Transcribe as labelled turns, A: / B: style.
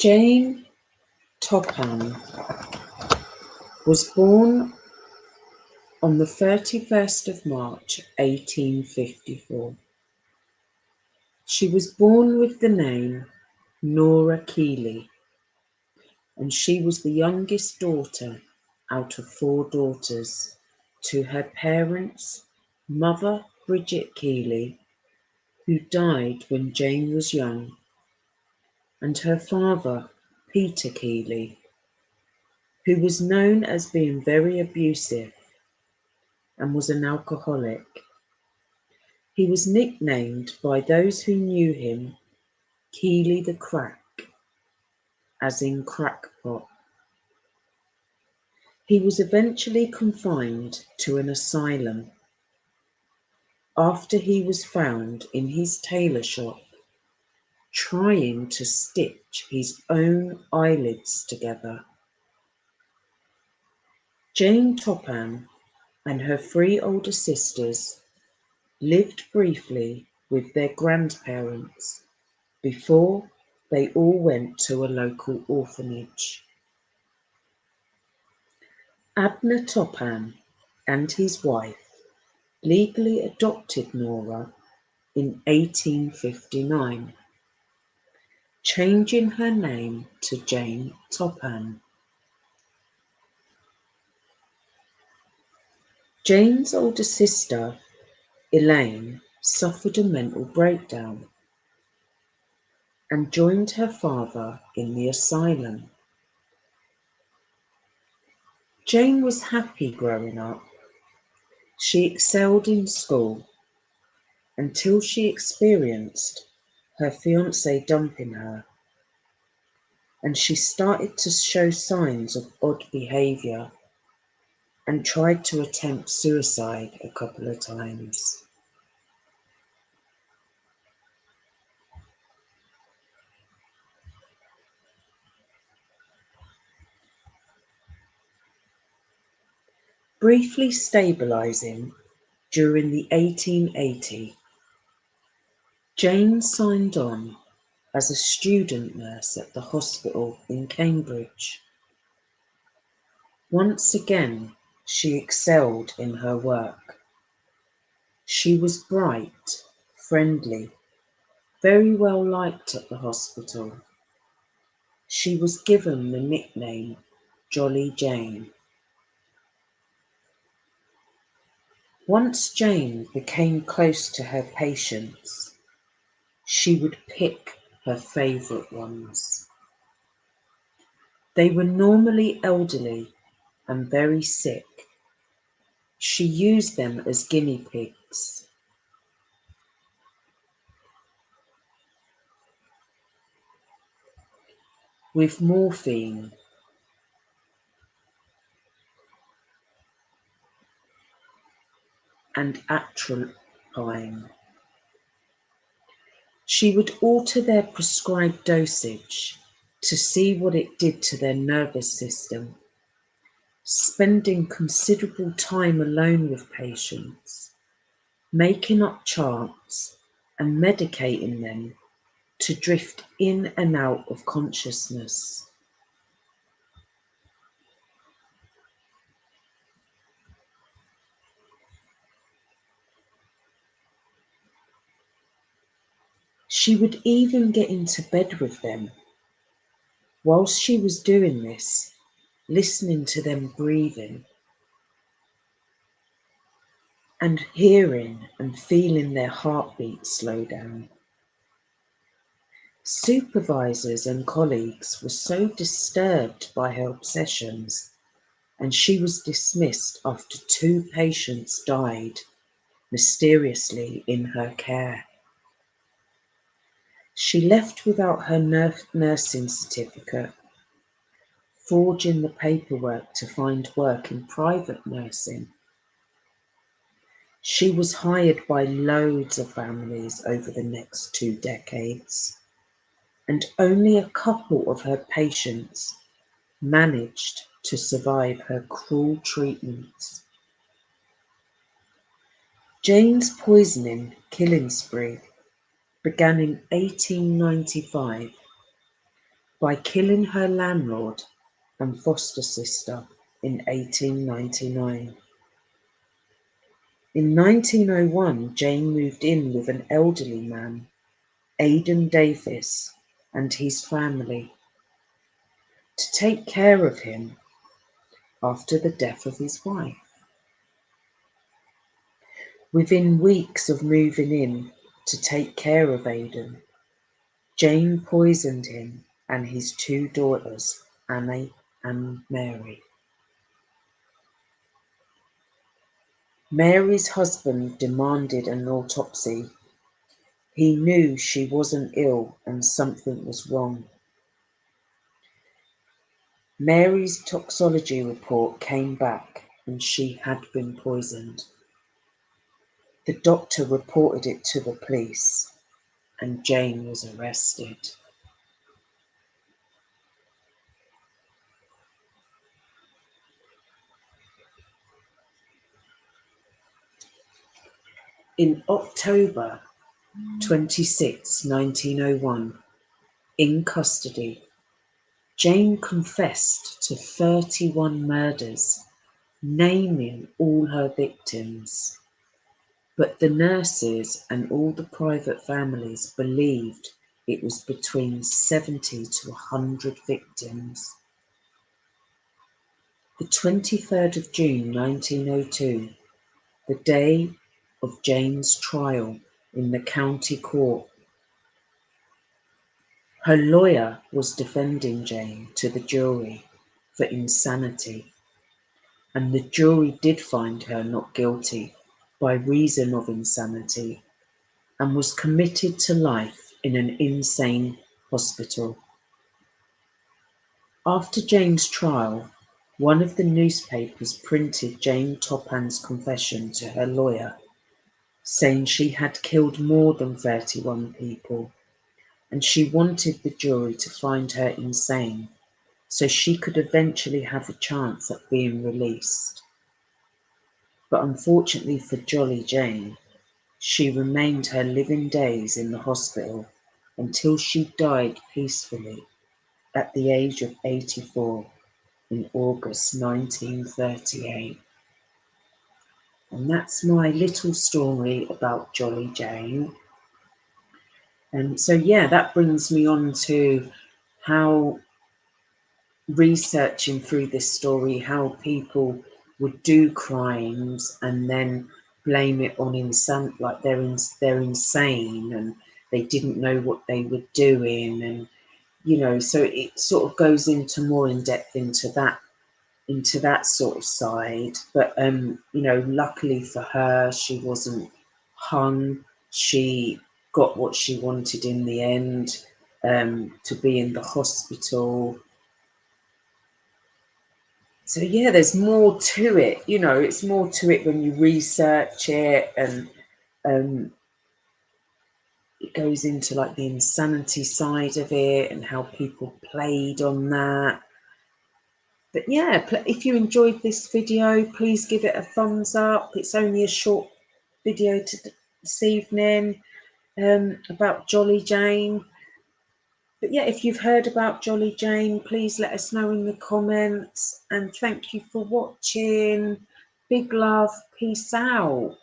A: Jane Toppan was born on the 31st of March 1854. She was born with the name Nora Keeley, and she was the youngest daughter out of four daughters to her parents, Mother Bridget Keeley, who died when Jane was young, and her father, Peter Keeley, who was known as being very abusive and was an alcoholic. He was nicknamed by those who knew him Keeley the Crack, as in crackpot. He was eventually confined to an asylum after he was found in his tailor shop trying to stitch his own eyelids together. Jane Toppan and her three older sisters lived briefly with their grandparents before they all went to a local orphanage. Abner Toppan and his wife legally adopted Nora in 1859, changing her name to Jane Toppan. Jane's older sister, Elaine, suffered a mental breakdown and joined her father in the asylum. Jane was happy growing up. She excelled in school until she experienced her fiancé dumping her, and she started to show signs of odd behaviour and tried to attempt suicide a couple of times. Briefly stabilising during the 1880, Jane signed on as a student nurse at the hospital in Cambridge. Once again, she excelled in her work. She was bright, friendly, very well liked at the hospital. She was given the nickname Jolly Jane. Once Jane became close to her patients, she would pick her favourite ones. They were normally elderly and very sick. She used them as guinea pigs. With morphine and atropine. She would alter their prescribed dosage to see what it did to their nervous system, spending considerable time alone with patients, making up charts and medicating them to drift in and out of consciousness. She would even get into bed with them. Whilst she was doing this, listening to them breathing and hearing and feeling their heartbeat slow down. Supervisors and colleagues were so disturbed by her obsessions, and she was dismissed after two patients died mysteriously in her care. She left without her nursing certificate, forging the paperwork to find work in private nursing. She was hired by loads of families over the next 2 decades, and only a couple of her patients managed to survive her cruel treatments. Jane's poisoning killing spree began in 1895 by killing her landlord and foster sister in 1899. In 1901, Jane moved in with an elderly man, Aidan Davis, and his family to take care of him after the death of his wife. Within weeks of moving in to take care of Aidan, Jane poisoned him and his two daughters, Annie and Mary. Mary's husband demanded an autopsy. He knew she wasn't ill and something was wrong. Mary's toxicology report came back and she had been poisoned. The doctor reported it to the police and Jane was arrested. In October 26, 1901, in custody, Jane confessed to 31 murders, naming all her victims. But the nurses and all the private families believed it was between 70 to 100 victims. The 23rd of June 1902, the day of Jane's trial in the county court, her lawyer was defending Jane to the jury for insanity, and the jury did find her not guilty by reason of insanity and was committed to life in an insane hospital. After Jane's trial, one of the newspapers printed Jane Toppan's confession to her lawyer, saying she had killed more than 31 people, and she wanted the jury to find her insane so she could eventually have a chance at being released. But unfortunately for Jolly Jane, she remained her living days in the hospital until she died peacefully at the age of 84 in August 1938. And that's my little story about Jolly Jane. And so, yeah, that brings me on to how researching through this story, how people would do crimes and then blame it on like they're insane and they didn't know what they were doing, and so it sort of goes into more in depth into that sort of side. But luckily for her, she wasn't hung. She got what she wanted in the end, to be in the hospital. So yeah, there's more to it. It's more to it when you research it, and it goes into like the insanity side of it and how people played on that. But yeah, if you enjoyed this video, please give it a thumbs up. It's only a short video this evening about Jolly Jane. But yeah, if you've heard about Jolly Jane, please let us know in the comments. And thank you for watching. Big love. Peace out.